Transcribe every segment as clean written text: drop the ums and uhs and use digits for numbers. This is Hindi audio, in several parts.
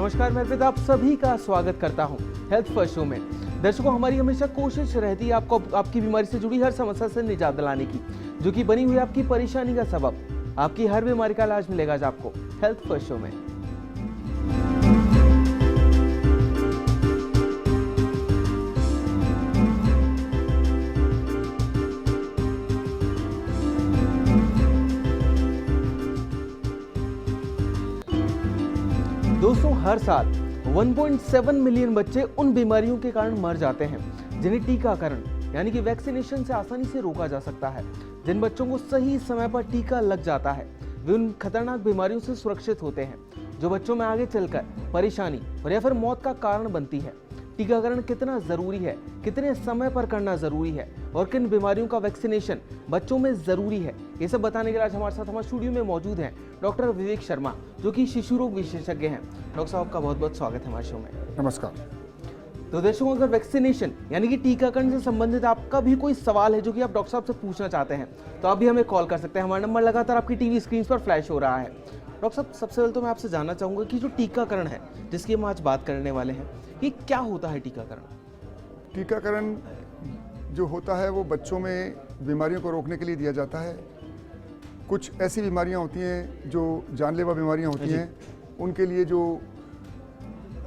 नमस्कार, मैं अर्पित आप सभी का स्वागत करता हूं हेल्थ फर्स्ट शो में। दर्शकों, हमारी हमेशा कोशिश रहती है आपको आपकी बीमारी से जुड़ी हर समस्या से निजात दिलाने की, जो कि बनी हुई आपकी परेशानी का सबब। आपकी हर बीमारी का इलाज मिलेगा आज आपको हेल्थ फर्स्ट शो में। दोस्तों, हर साल 1.7 मिलियन बच्चे उन बीमारियों के कारण मर जाते हैं जिन्हें टीकाकरण यानी कि वैक्सीनेशन से आसानी से रोका जा सकता है। जिन बच्चों को सही समय पर टीका लग जाता है वे उन खतरनाक बीमारियों से सुरक्षित होते हैं जो बच्चों में आगे चलकर परेशानी और या फिर मौत का कारण बनती है। टीकाकरण कितना जरूरी है, कितने समय पर करना जरूरी है और किन बीमारियों का वैक्सीनेशन बच्चों में जरूरी है, ये सब बताने के लिए आज हमारे साथ हमारे स्टूडियो में मौजूद हैं डॉक्टर विवेक शर्मा, जो कि शिशु रोग विशेषज्ञ हैं। डॉक्टर साहब का बहुत बहुत स्वागत है हमारे शो में। नमस्कार। तो दर्शकों, अगर वैक्सीनेशन यानी कि टीकाकरण से संबंधित आपका भी कोई सवाल है जो कि आप डॉक्टर साहब से पूछना चाहते हैं तो आप भी हमें कॉल कर सकते हैं। हमारा नंबर लगातार आपकी टीवी स्क्रीन पर फ्लैश हो रहा है। डॉक्टर साहब, सबसे पहले तो मैं आपसे जानना चाहूँगा कि जो टीकाकरण है जिसकी हम आज बात करने वाले हैं, ये क्या होता है टीकाकरण? टीकाकरण जो होता है वो बच्चों में बीमारियों को रोकने के लिए दिया जाता है। कुछ ऐसी बीमारियां होती हैं जो जानलेवा बीमारियां होती हैं, उनके लिए जो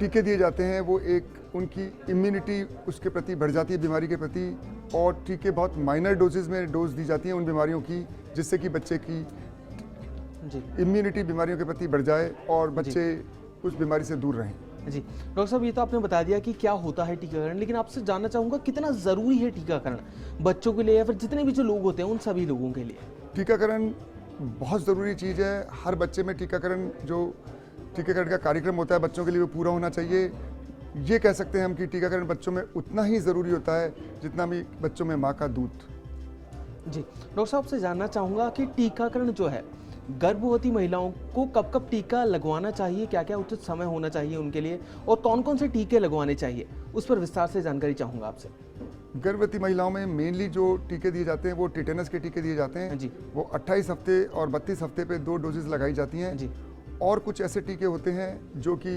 टीके दिए जाते हैं वो एक उनकी इम्यूनिटी उसके प्रति बढ़ जाती है बीमारी के प्रति, और टीके बहुत माइनर डोजेज में डोज दी जाती हैं उन बीमारियों की, जिससे कि बच्चे की इम्यूनिटी बीमारियों के प्रति बढ़ जाए और बच्चे उस बीमारी से दूर रहें। जी डॉक्टर साहब, ये तो आपने बता दिया कि क्या होता है टीकाकरण, लेकिन आपसे जानना चाहूँगा कितना ज़रूरी है टीकाकरण बच्चों के लिए या फिर जितने भी जो लोग होते हैं उन सभी लोगों के लिए? टीकाकरण बहुत ज़रूरी चीज़ है। हर बच्चे में टीकाकरण जो टीकाकरण का कार्यक्रम होता है बच्चों के लिए वो पूरा होना चाहिए। ये कह सकते हैं हम कि टीकाकरण बच्चों में उतना ही ज़रूरी होता है जितना भी बच्चों में माँ का दूध। जी डॉक्टर साहब से जानना चाहूँगा कि टीकाकरण जो है गर्भवती महिलाओं को कब कब टीका लगवाना चाहिए, क्या क्या उचित समय होना चाहिए उनके लिए और कौन कौन से टीके लगवाने चाहिए, उस पर विस्तार से जानकारी चाहूँगा आपसे। गर्भवती महिलाओं में मेनली जो टीके दिए जाते हैं वो टिटेनस के टीके दिए जाते हैं जी। वो 28 हफ्ते और 32 हफ्ते पे 2 डोजेज लगाई जाती हैं जी। और कुछ ऐसे टीके होते हैं जो कि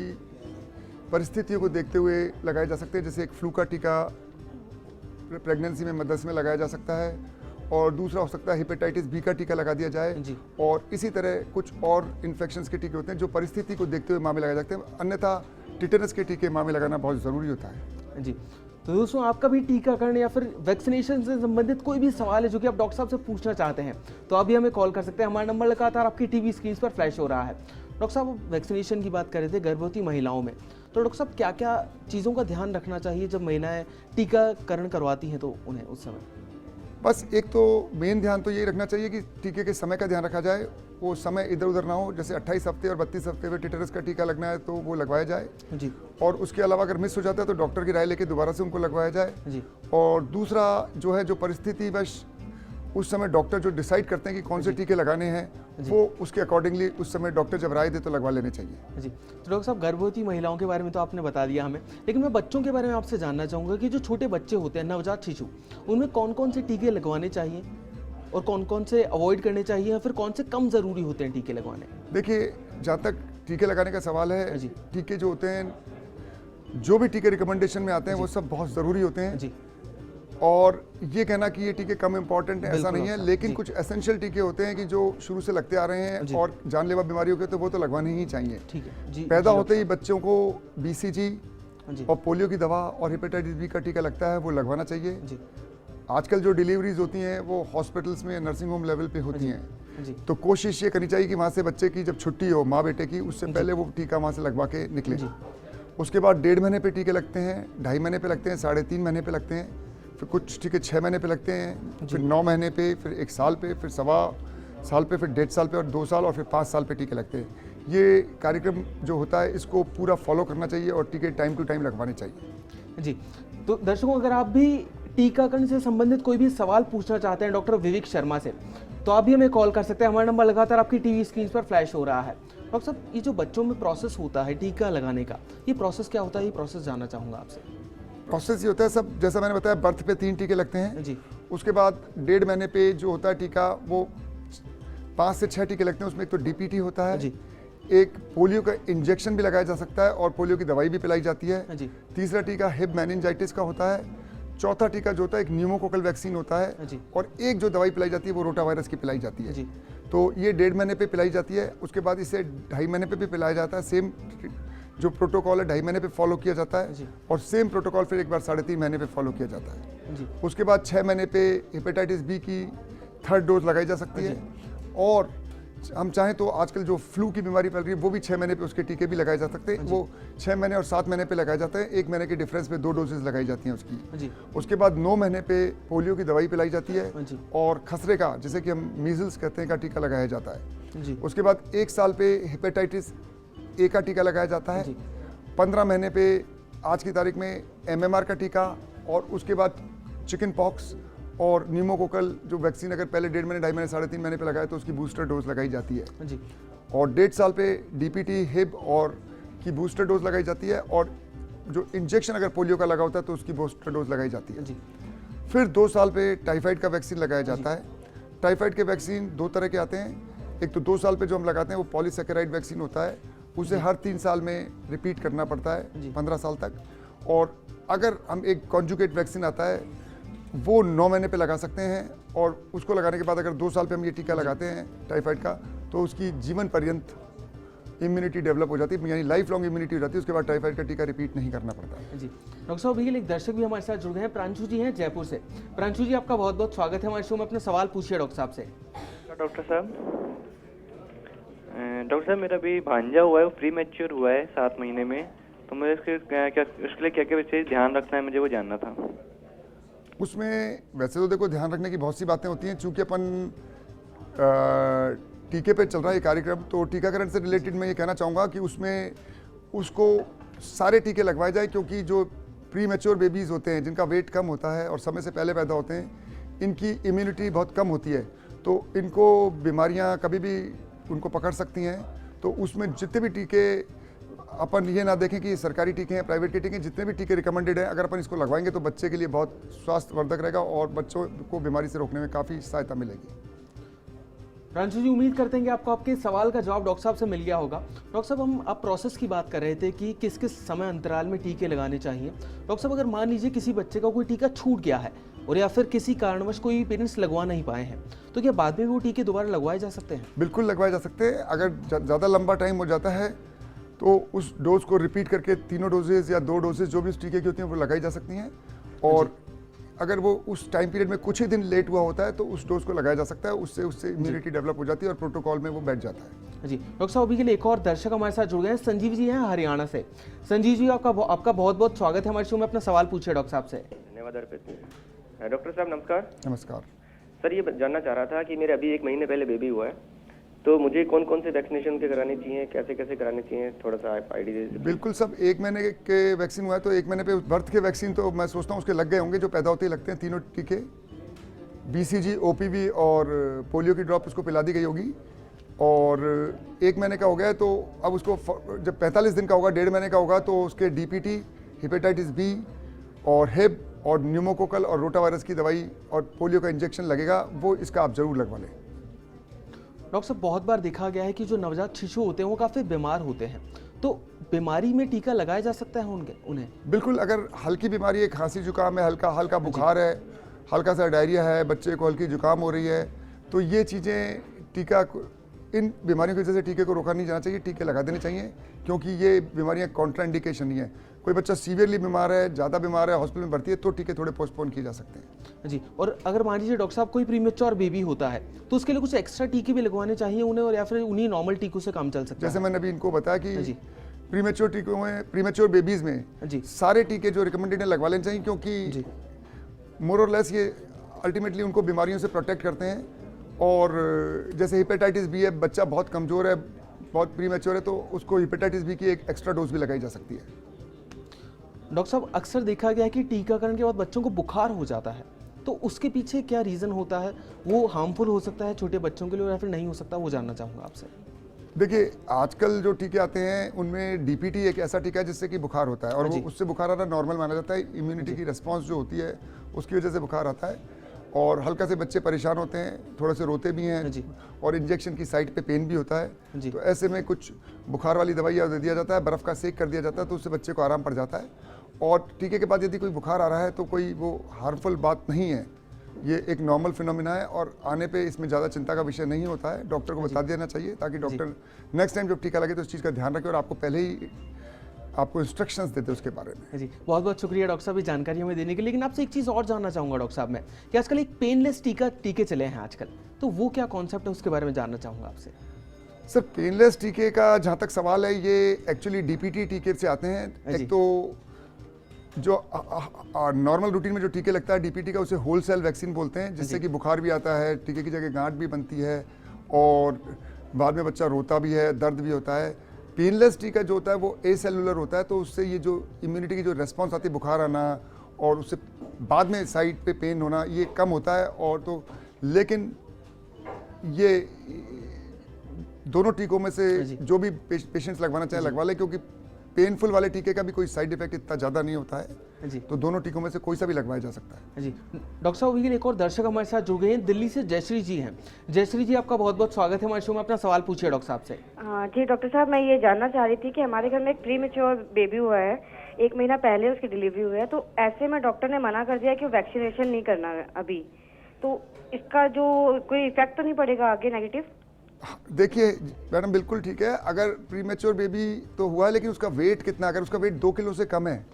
परिस्थितियों को देखते हुए लगाए जा सकते हैं, जैसे एक फ्लू का टीका प्रेगनेंसी में मदर्स में लगाया जा सकता है, और दूसरा हो सकता है हेपेटाइटिस बी का टीका लगा दिया जाए जी। और इसी तरह कुछ और इन्फेक्शंस के टीके होते हैं जो परिस्थिति को देखते हुए माँ में लगाए जाते हैं, अन्यथा टिटेनस के टीके माँ में लगाना बहुत ज़रूरी होता है जी। तो दोस्तों, आपका भी टीकाकरण या फिर वैक्सीनेशन से संबंधित कोई भी सवाल है जो कि आप डॉक्टर साहब से पूछना चाहते हैं तो अभी हमें कॉल कर सकते हैं। हमारा नंबर लगातार आपकी टीवी स्क्रीन पर फ्लैश हो रहा है। डॉक्टर साहब, वैक्सीनेशन की बात कर रहे थे गर्भवती महिलाओं में, तो डॉक्टर साहब क्या क्या चीज़ों का ध्यान रखना चाहिए जब महिलाएं टीकाकरण करवाती हैं तो उन्हें उस समय? बस एक तो मेन ध्यान तो यही रखना चाहिए कि टीके के समय का ध्यान रखा जाए, वो समय इधर उधर ना हो। जैसे 28 हफ्ते और 32 हफ्ते में टिटेनस का टीका लगना है तो वो लगवाया जाए जी। और उसके अलावा अगर मिस हो जाता है तो डॉक्टर की राय लेके दोबारा से उनको लगवाया जाए जी। और दूसरा जो है, जो परिस्थिति बस उस समय डॉक्टर जो डिसाइड करते हैं कि कौन से टीके लगाने हैं, वो उसके अकॉर्डिंगली उस समय डॉक्टर जब राय दे तो लगवा लेने चाहिए जी। तो डॉक्टर साहब, गर्भवती महिलाओं के बारे में तो आपने बता दिया हमें, लेकिन मैं बच्चों के बारे में आपसे जानना चाहूँगा कि जो छोटे बच्चे होते हैं, नवजात शिशु, उनमें कौन कौन से टीके लगवाने चाहिए और कौन कौन से अवॉइड करने चाहिए या फिर कौन से कम ज़रूरी होते हैं टीके लगवाने? देखिए, जहाँ तक टीके लगाने का सवाल है, टीके जो होते हैं, जो भी टीके रिकमेंडेशन में आते हैं वो सब बहुत ज़रूरी होते हैं जी। और ये कहना कि ये टीके कम इम्पॉर्टेंट है ऐसा नहीं है, लेकिन कुछ एसेंशियल टीके होते हैं कि जो शुरू से लगते आ रहे हैं और जानलेवा बीमारियों के तो वो तो लगवाने ही चाहिए। ठीक है जी। पैदा होते ही बच्चों को BCG और पोलियो की दवा और हेपेटाइटिस बी का टीका लगता है, वो लगवाना चाहिए जी। आजकल जो डिलीवरीज होती हैं वो हॉस्पिटल्स में नर्सिंग होम लेवल पे होती हैं, तो कोशिश ये करनी चाहिए कि वहाँ से बच्चे की जब छुट्टी हो माँ बेटे की, उससे पहले वो टीका वहाँ से लगवा के निकले। उसके बाद 1.5 महीने पे टीके लगते हैं, 2.5 महीने पे लगते हैं, 3.5 महीने पे लगते हैं, फिर कुछ टीके 6 महीने पे लगते हैं, फिर 9 महीने पे, फिर 1 साल पे, फिर 1.25 साल पे, फिर 1.5 साल पे और 2 साल और फिर 5 साल पे टीके लगते हैं। ये कार्यक्रम जो होता है इसको पूरा फॉलो करना चाहिए और टीके टाइम टू टाइम लगवाने चाहिए जी। तो दर्शकों, अगर आप भी टीकाकरण से संबंधित कोई भी सवाल पूछना चाहते हैं डॉक्टर विवेक शर्मा से तो आप भी हमें कॉल कर सकते हैं। हमारा नंबर लगातार आपकी टीवी स्क्रीन पर फ्लैश हो रहा है। डॉक्टर साहब, ये जो बच्चों में प्रोसेस होता है टीका लगाने का, ये प्रोसेस क्या होता है, ये प्रोसेस जानना चाहूँगा आपसे। प्रोसेस ये होता है सब, जैसा मैंने बताया, बर्थ पे 3 टीके लगते हैं जी। उसके बाद 1.5 महीने पे जो होता है टीका, वो 5 से 6 टीके लगते हैं। उसमें एक तो DPT होता है जी। एक पोलियो का इंजेक्शन भी लगाया जा सकता है और पोलियो की दवाई भी पिलाई जाती है। जी। तीसरा टीका हिब मेनिंजाइटिस का होता है। चौथा टीका जो होता है एक न्यूमोकोकल वैक्सीन होता है जी। और एक जो दवाई पिलाई जाती है वो रोटा वायरस की पिलाई जाती है। जी। तो ये 1.5 महीने पे पिलाई जाती है, उसके बाद इसे 2.5 महीने पे भी पिलाया जाता है। सेम जो प्रोटोकॉल है 2.5 महीने पे फॉलो किया जाता है जी। और सेम प्रोटोकॉल फिर एक बार 3.5 महीने पे फॉलो किया जाता है। जी। उसके बाद 6 महीने पे हेपेटाइटिस बी की 3rd डोज लगाई जा सकती है और हम चाहें तो आजकल जो फ्लू की बीमारी फैल रही है वो भी 6 महीने पे उसके टीके भी लगाए जा सकते हैं। वो 6 महीने और 7 महीने पे लगाए जाते हैं। 1 महीने के डिफरेंस पे 2 डोजेज लगाई जाती हैं उसकी। जी। उसके बाद 9 महीने पे पोलियो की दवाई पिलाई जाती है जी। और खसरे का, जिसे कि हम मीजल्स कहते हैं, का टीका लगाया जाता है। जी। उसके बाद 1 साल पे हेपेटाइटिस ए का टीका लगाया जाता है। 15 महीने पे आज की तारीख में MMR का टीका और उसके बाद चिकन पॉक्स और न्यूमोकोकल जो वैक्सीन अगर पहले 1.5 महीने 2.5 महीने 3.5 महीने पे लगाए तो उसकी बूस्टर डोज लगाई जाती है। जी। और 1.5 साल पे DPT हिब और की बूस्टर डोज लगाई जाती है और जो इंजेक्शन अगर पोलियो का लगा होता है तो उसकी बूस्टर डोज लगाई जाती है। जी। फिर 2 साल पे टाइफाइड का वैक्सीन लगाया जाता है। टाइफाइड के वैक्सीन 2 तरह के आते हैं। एक तो 2 साल पे जो हम लगाते हैं वो पॉलीसैकेराइड वैक्सीन होता है, उसे हर 3 साल में रिपीट करना पड़ता है 15 साल तक। और अगर हम एक कॉन्जुगेट वैक्सीन आता है वो 9 महीने पे लगा सकते हैं और उसको लगाने के बाद अगर 2 साल पे हम ये टीका लगाते हैं टाइफाइड का तो उसकी जीवन पर्यंत इम्यूनिटी डेवलप हो जाती है, यानी लाइफ लॉन्ग इम्यूनिटी हो जाती है। उसके बाद टाइफाइड का टीका रिपीट नहीं करना पड़ता। जी। डॉक्टर साहब अभी एक दर्शक भी हमारे साथ जुड़ गए हैं, प्रांशु जी हैं जयपुर से। प्रांशु जी आपका बहुत बहुत स्वागत है हमारे शो में, अपने सवाल पूछिए डॉक्टर साहब से। डॉक्टर साहब मेरा भी भांजा हुआ है, वो प्री मैच्योर हुआ है 7 महीने में, तो मुझे उसके लिए क्या क्या विशेष ध्यान रखना है, मुझे वो जानना था। उसमें वैसे तो देखो ध्यान रखने की बहुत सी बातें होती हैं, चूंकि अपन टीके पे चल रहा है ये कार्यक्रम, तो टीकाकरण से रिलेटेड मैं ये कहना चाहूँगा कि उसमें उसको सारे टीके लगवाए जाए, क्योंकि जो प्री मैच्योर बेबीज़ होते हैं जिनका वेट कम होता है और समय से पहले पैदा होते हैं, इनकी इम्यूनिटी बहुत कम होती है, तो इनको बीमारियां कभी भी उनको पकड़ सकती हैं। तो उसमें जितने भी टीके, अपन ये ना देखें कि सरकारी टीके हैं प्राइवेट के टीके हैं, जितने भी टीके रिकमेंडेड हैं अगर अपन इसको लगवाएंगे तो बच्चे के लिए बहुत स्वास्थ्यवर्धक रहेगा और बच्चों को बीमारी से रोकने में काफ़ी सहायता मिलेगी। प्रांशु जी उम्मीद करते हैं कि आपको आपके सवाल का जवाब डॉक्टर साहब से मिल गया होगा। डॉक्टर साहब हम आप प्रोसेस की बात कर रहे थे कि किस किस समय अंतराल में टीके लगाने चाहिए। डॉक्टर साहब अगर मान लीजिए किसी बच्चे का कोई टीका छूट गया है और या फिर किसी कारणवश कोई पेरेंट्स लगवा नहीं पाए हैं, तो क्या बाद में वो टीके दोबारा लगवाए जा सकते हैं? बिल्कुल लगवाए जा सकते हैं। अगर ज़्यादा लंबा टाइम हो जाता है तो उस डोज को रिपीट करके 3 डोजेज या 2 डोजेज जो भी उस टीके की होती हैं वो लगाई जा सकती हैं। और अगर वो उस टाइम पीरियड में कुछ ही दिन लेट हुआ होता है तो उस डोज को लगाया जा सकता है, उससे इम्यूनिटी डेवलप हो जाती है और प्रोटोकॉल में वो बैठ जाता है। जी डॉक्टर साहब अभी के लिए एक और दर्शक हमारे साथ जुड़ गए हैं, संजीव जी हैं हरियाणा से। संजीव जी आपका बहुत बहुत स्वागत है हमारे शो में, अपना सवाल पूछिए डॉक्टर साहब से। धन्यवाद अर्पित। डॉक्टर साहब नमस्कार। नमस्कार सर ये जानना चाह रहा था कि मेरे अभी 1 महीने पहले बेबी हुआ है, तो मुझे कौन कौन से वैक्सीनेशन के कराने चाहिए, कैसे कैसे कराने चाहिए, थोड़ा सा आप आइडिया दे। बिल्कुल, सब 1 महीने के वैक्सीन हुआ है तो 1 महीने पे बर्थ के वैक्सीन तो मैं सोचता हूँ उसके लग गए होंगे, जो पैदा होते ही लगते हैं तीनों टीके। BCG, OPV और पोलियो की ड्रॉप उसको पिला दी गई होगी। और 1 महीने का हो गया है तो अब उसको जब 45 दिन का होगा, 1.5 महीने का होगा, तो उसके DPT, हेपेटाइटिस B और हिब और न्यूमोकोकल और रोटा वायरस की दवाई और पोलियो का इंजेक्शन लगेगा, वो इसका आप जरूर लगवा लें। डॉक्टर साहब बहुत बार देखा गया है कि जो नवजात शिशु होते हैं वो काफ़ी बीमार होते हैं, तो बीमारी में टीका लगाया जा सकता है उन्हें? बिल्कुल, अगर हल्की बीमारी है, खांसी जुकाम है, हल्का बुखार है, हल्का सा डायरिया है, बच्चे को हल्की जुकाम हो रही है, तो ये चीज़ें इन बीमारियों की वजह से टीके को रोका नहीं जाना चाहिए, टीके लगा देने चाहिए, क्योंकि ये बीमारियां कॉन्ट्राइंडिकेशन नहीं है। कोई बच्चा सीवियरली बीमार है, ज़्यादा बीमार है, हॉस्पिटल में भर्ती है, तो टीके थोड़े पोस्टपोन किए जा सकते हैं। जी, और अगर मान लीजिए डॉक्टर साहब कोई प्रीमेच्योर बेबी होता है तो उसके लिए कुछ एक्स्ट्रा टीके भी लगवाने चाहिए उन्हें, और या फिर उन्हीं नॉर्मल टीकों से काम चल सकता है? जैसे मैंने अभी इनको बताया कि प्रीमेच्योर टीकों में, प्रीमेच्योर बेबीज़ में सारे टीके जो रिकमेंडेड है लगवा लेने चाहिए, क्योंकि मोर और लेस ये अल्टीमेटली उनको बीमारियों से प्रोटेक्ट करते हैं। और जैसे हेपेटाइटिस बी है, बच्चा बहुत कमज़ोर है, बहुत प्रीमेच्योर है, तो उसको हेपेटाइटिस बी की एक एक्स्ट्रा डोज भी लगाई जा सकती है। डॉक्टर साहब अक्सर देखा गया है कि टीकाकरण के बाद बच्चों को बुखार हो जाता है, तो उसके पीछे क्या रीज़न होता है? वो हार्मफुल हो सकता है छोटे बच्चों के लिए या फिर नहीं हो सकता, वो जानना चाहूँगा आपसे। देखिए, आजकल जो टीके आते हैं उनमें DPT एक ऐसा टीका है जिससे कि बुखार होता है, और वो उससे बुखार आना नॉर्मल माना जाता है। इम्यूनिटी की रिस्पॉन्स जो होती है उसकी वजह से बुखार आता है। और हल्का से बच्चे परेशान होते हैं, थोड़े से रोते भी हैं जी। और इंजेक्शन की साइड पे पेन भी होता है। जी। तो ऐसे में कुछ बुखार वाली दवाइयाँ दे दिया जाता है, बर्फ़ का सेक कर दिया जाता है, तो उससे बच्चे को आराम पड़ जाता है। और टीके के बाद यदि कोई बुखार आ रहा है तो कोई वो हार्मफुल बात नहीं है, ये एक नॉर्मल फिनोमिना है और आने पे इसमें ज़्यादा चिंता का विषय नहीं होता है। डॉक्टर को बता देना चाहिए ताकि डॉक्टर नेक्स्ट टाइम जब टीका लगे तो इस चीज़ का ध्यान रखे और आपको पहले ही आपको इंस्ट्रक्शंस देते उसके बारे में। जी, बहुत बहुत शुक्रिया डॉक्टर साहब ये जानकारी हमें देने के लिए। लेकिन आपसे एक चीज़ और जानना चाहूँगा डॉक्टर साहब मैं, कि आजकल एक पेनलेस टीके चले हैं आजकल, तो वो क्या कॉन्सेप्ट है उसके बारे में जानना चाहूँगा आपसे। सर, पेनलेस टीके का जहाँ तक सवाल है, ये एक्चुअली डीपीटी टीके से आते हैं। एक तो जो नॉर्मल रूटीन में जो टीके लगता है डीपीटी का, उसे होलसेल वैक्सीन बोलते हैं, जिससे कि बुखार भी आता है, टीके की जगह गांठ भी बनती है और बाद में बच्चा रोता भी है, दर्द भी होता है। पेनलेस टीका जो होता है वो एसेलुलर होता है, तो उससे ये जो इम्यूनिटी की जो रेस्पॉन्स आती है, बुखार आना और उससे बाद में साइड पे पेन होना, ये कम होता है। और तो लेकिन ये दोनों टीकों में से जो भी पेशेंट्स लगवाना चाहे लगवा ले, क्योंकि पेनफुल वाले टीके का भी कोई साइड इफेक्ट इतना ज़्यादा नहीं होता है। जी। तो दोनों टीकों में से कोई सा भी लगवाया जा सकता है। जी, डॉक्टर साहब अभी एक और दर्शक हमारे साथ जुड़ गए हैं, दिल्ली से जयश्री जी हैं। जयश्री जी, आपका बहुत बहुत स्वागत है हमारे शो में, अपना सवाल पूछिए डॉक्टर साहब से। जी डॉक्टर साहब, मैं ये जानना चाह रही थी कि हमारे घर में एक प्री मैच्योर बेबी हुआ है, 1 महीना पहले उसकी डिलीवरी हुई है, तो ऐसे में डॉक्टर ने मना कर दिया कि वैक्सीनेशन नहीं करना है अभी, तो इसका जो कोई इफेक्ट तो नहीं पड़ेगा आगे नेगेटिव? देखिए मैडम, बिल्कुल ठीक है। अगर प्रीमेच्योर बेबी तो हुआ है, लेकिन उसका वेट कितना, अगर उसका वेट 2 किलो से कम है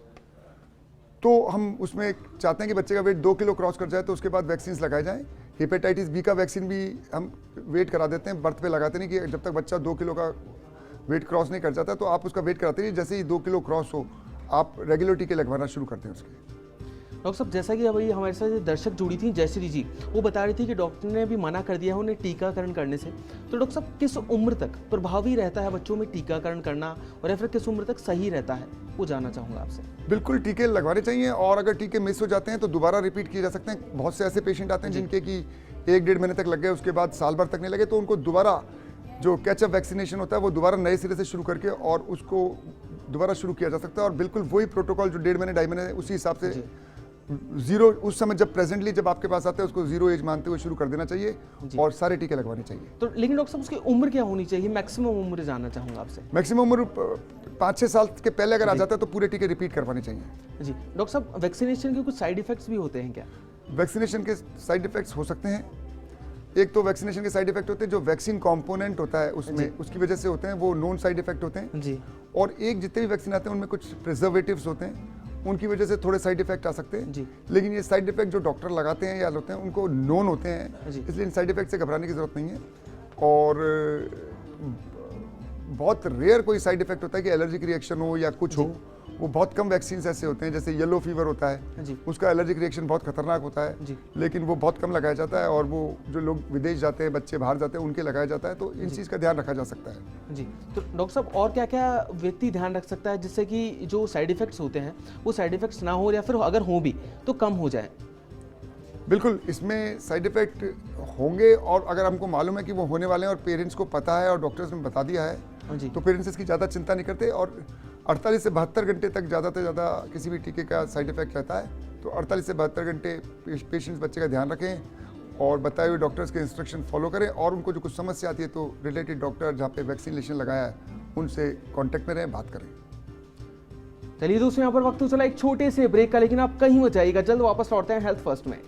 तो हम उसमें चाहते हैं कि बच्चे का वेट 2 किलो क्रॉस कर जाए तो उसके बाद वैक्सीन लगाए जाएं। हेपेटाइटिस बी का वैक्सीन भी हम वेट करा देते हैं, बर्थ पे लगाते नहीं, कि जब तक बच्चा 2 किलो का वेट क्रॉस नहीं कर जाता तो आप उसका वेट कराते नहीं, जैसे ही 2 किलो क्रॉस हो आप रेगुलर टीके लगवाना शुरू करते हैं उसके। डॉक्टर साहब, जैसा कि अभी हमारे साथ दर्शक जुड़ी थी जयश्री जी, वो बता रही थी कि डॉक्टर ने भी मना कर दिया है उन्हें टीकाकरण करने से, तो डॉक्टर साहब किस उम्र तक प्रभावी रहता है बच्चों में टीकाकरण करना, और या फिर किस उम्र तक सही रहता है, वो जानना चाहूँगा आपसे। बिल्कुल टीके लगवाने चाहिए, और अगर टीके मिस हो जाते हैं तो दोबारा रिपीट किए जा सकते हैं। बहुत से ऐसे पेशेंट आते हैं जिनके कि 1-1.5 महीने तक लग गए, उसके बाद साल भर तक नहीं लगे, तो उनको दोबारा जो कैचअप वैक्सीनेशन होता है वो दोबारा नए सिरे से शुरू करके और उसको दोबारा शुरू किया जा सकता है। और बिल्कुल वही प्रोटोकॉल जो 1.5 महीने 2.5 महीने उसी हिसाब से जीरो उस समय जब प्रेजेंटली जब आपके पास आते हैं उसको 0 एज मानते हुए शुरू कर देना चाहिए और सारे टीके लगवाने चाहिए। तो लेकिन डॉक्टर साहब उसकी उम्र क्या होनी चाहिए, मैक्सिमम उम्र जानना चाहूँगा आपसे। मैक्सिमम उम्र 5-6 साल के पहले अगर आ जाता है तो पूरे टीके रिपीट करवाने चाहिए। जी डॉक्टर साहब, वैक्सीनेशन के कुछ साइड इफेक्ट्स भी होते हैं क्या? वैक्सीनेशन के साइड इफेक्ट्स हो सकते हैं। एक तो वैक्सीनेशन के साइड इफेक्ट होते हैं जो वैक्सीन कंपोनेंट होता है उसमें, उसकी वजह से होते हैं, वो नॉन साइड इफेक्ट होते हैं जी। और एक जितने भी वैक्सीन आते हैं उनमें कुछ प्रिजर्वेटिव्स होते हैं, उनकी वजह से थोड़े साइड इफेक्ट आ सकते हैं जी। लेकिन ये साइड इफेक्ट जो डॉक्टर लगाते हैं या होते हैं उनको नोन होते हैं, इसलिए इन साइड इफेक्ट से घबराने की जरूरत नहीं है। और बहुत रेयर कोई साइड इफेक्ट होता है कि एलर्जिक रिएक्शन हो या कुछ हो, वो बहुत कम वैक्सीन ऐसे होते हैं, जैसे येलो फीवर होता है जी। उसका एलर्जिक रिएक्शन बहुत खतरनाक होता है जी। लेकिन वो बहुत कम लगाया जाता है, और वो जो लोग विदेश जाते हैं, बच्चे बाहर जाते हैं, उनके लगाया जाता है, तो इन चीज़ का ध्यान रखा जा सकता है। जी, तो डॉक्टर साहब और क्या क्या व्यक्ति ध्यान रख सकता है जिससे कि जो साइड इफेक्ट्स होते हैं वो साइड इफेक्ट्स ना हो, या फिर अगर हो भी तो कम हो जाए? बिल्कुल, इसमें साइड इफेक्ट होंगे और अगर हमको मालूम है कि वो होने वाले हैं और पेरेंट्स को पता है और डॉक्टर्स ने बता दिया है जी। तो पेरेंट्स इसकी ज़्यादा चिंता नहीं करते। और 48 से 72 घंटे तक ज़्यादा से ज़्यादा किसी भी टीके का साइड इफेक्ट रहता है, तो 48 से 72 घंटे पेशेंट्स बच्चे का ध्यान रखें और बताए हुए डॉक्टर्स के इंस्ट्रक्शन फॉलो करें, और उनको जो कुछ समस्या आती है तो रिलेटेड डॉक्टर जहाँ पे वैक्सीनेशन लगाया है उनसे कॉन्टैक्ट में रहें, बात करें। चलिए दोस्तों, यहाँ पर वक्त तो चला एक छोटे से ब्रेक का, लेकिन आप कहीं मत जाइएगा, जल्द वापस लौटते हैं हेल्थ फर्स्ट में।